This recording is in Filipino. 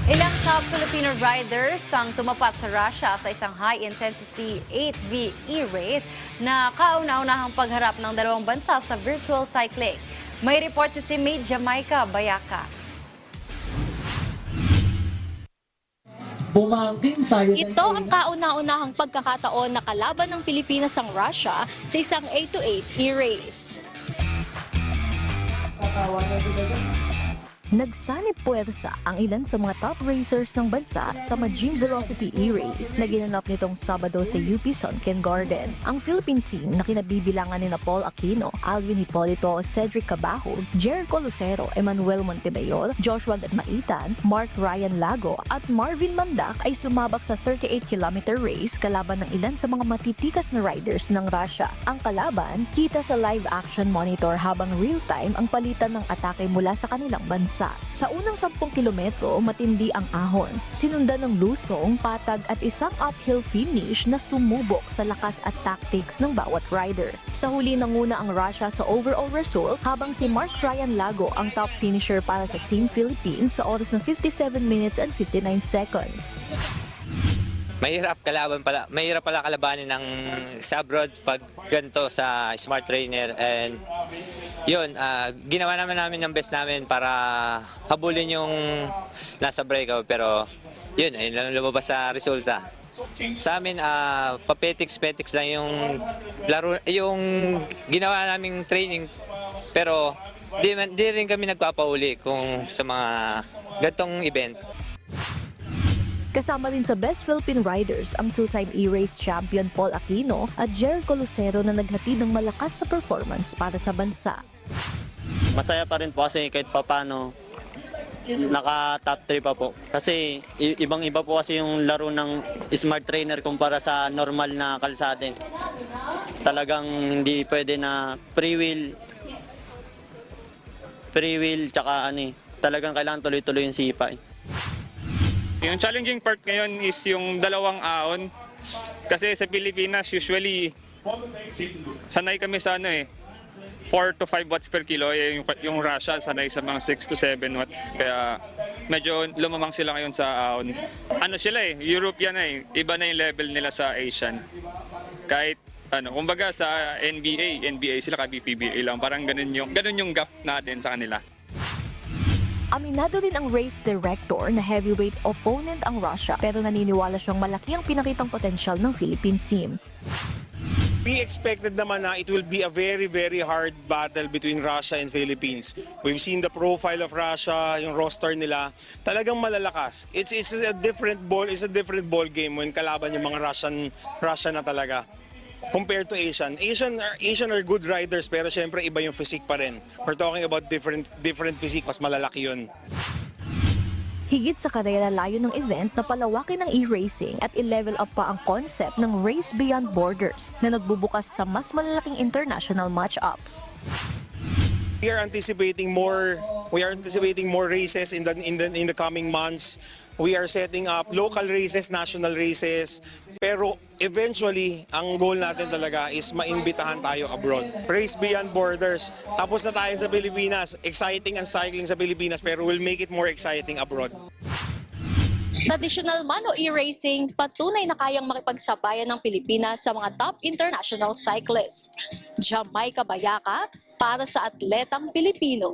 Ilang top Filipino riders ang tumapat sa Russia sa isang high-intensity 8VE race na kauna-unahang pagharap ng dalawang bansa sa virtual cycling. May report si teammate Jamaica Bayaka. Ito ang kauna-unahang pagkakataon na kalaban ng Pilipinas ang Russia sa isang 8-8 e-race. Nagsanib puwersa ang ilan sa mga top racers ng bansa sa Majin Velocity e-race na ginanap nitong Sabado sa UP Sunken Garden. Ang Philippine team na kinabibilangan ni Paul Aquino, Alvin Hipolito, Cedric Cabajo, Jericho Lucero, Emmanuel Montemayor, Joshua Gatmaitan, Mark Ryan Lago at Marvin Mandak ay sumabak sa 38-kilometer race kalaban ng ilan sa mga matitikas na riders ng Russia. Ang kalaban, kita sa live action monitor habang real-time ang palitan ng atake mula sa kanilang bansa. Sa unang 10 kilometro, matindi ang ahon. Sinundan ng lusong, patag at isang uphill finish na sumubok sa lakas at tactics ng bawat rider. Sa huli nanguna ang Russia sa overall result habang si Mark Ryan Lago ang top finisher para sa Team Philippines sa oras ng 57 minutes and 59 seconds. Mahirap pala kalabanin ng sa abroad pag ganito sa smart trainer, and yun, ginawa namin ng best namin para habulin yung nasa breakout, pero yun, ayun lang lumabas sa resulta. Sa amin, papetiks-petiks lang yung laro, yung ginawa naming training, pero di rin kami nagpapauli kung sa mga gantong event. Kasama rin sa Best Philippine Riders ang two-time e-race champion Paul Aquino at Jericho Lucero na naghatid ng malakas na performance para sa bansa. Masaya pa rin po kasi kahit papano naka-top 3 pa po. Kasi ibang-iba po kasi yung laro ng smart trainer kumpara sa normal na kalsada. Talagang hindi pwede na free wheel tsaka talagang kailangan tuloy-tuloy yung sipa. Yung challenging part ngayon is yung dalawang ahon. Kasi sa Pilipinas, usually, sanay kami sa 4 to 5 watts per kilo. Yung Russia, sanay sa mga 6 to 7 watts. Kaya medyo lumamang sila ngayon sa ahon. Sila European Iba na yung level nila sa Asian. Kahit kumbaga sa NBA sila ka-PBA lang. Parang ganun yung gap natin sa kanila. Aminado rin ang race director na heavyweight opponent ang Russia pero naniniwala siyang malaki ang pinakitang potensyal ng Philippine team. We expected naman na it will be a very, very hard battle between Russia and Philippines. We've seen the profile of Russia, yung roster nila, talagang malalakas. It's a different ball game when kalaban yung mga Russian na talaga. Compared to Asian are good riders pero syempre iba yung physique pa rin. We're talking about different physique, mas malalaki yun. Higit sa karera, layo ng event na palawakin ng e-racing at i-level up pa ang concept ng Race Beyond Borders na nagbubukas sa mas malalaking international match-ups. We are anticipating more races in the coming months. We are setting up local races, national races. Pero eventually, ang goal natin talaga is maimbitahan tayo abroad. Race Beyond Borders. Tapos na tayo sa Pilipinas. Exciting ang cycling sa Pilipinas pero we'll make it more exciting abroad. Traditional man o e-racing, patunay na kayang makipagsabayan ng Pilipinas sa mga top international cyclists. Jamaica Bayaka para sa Atletang Pilipino.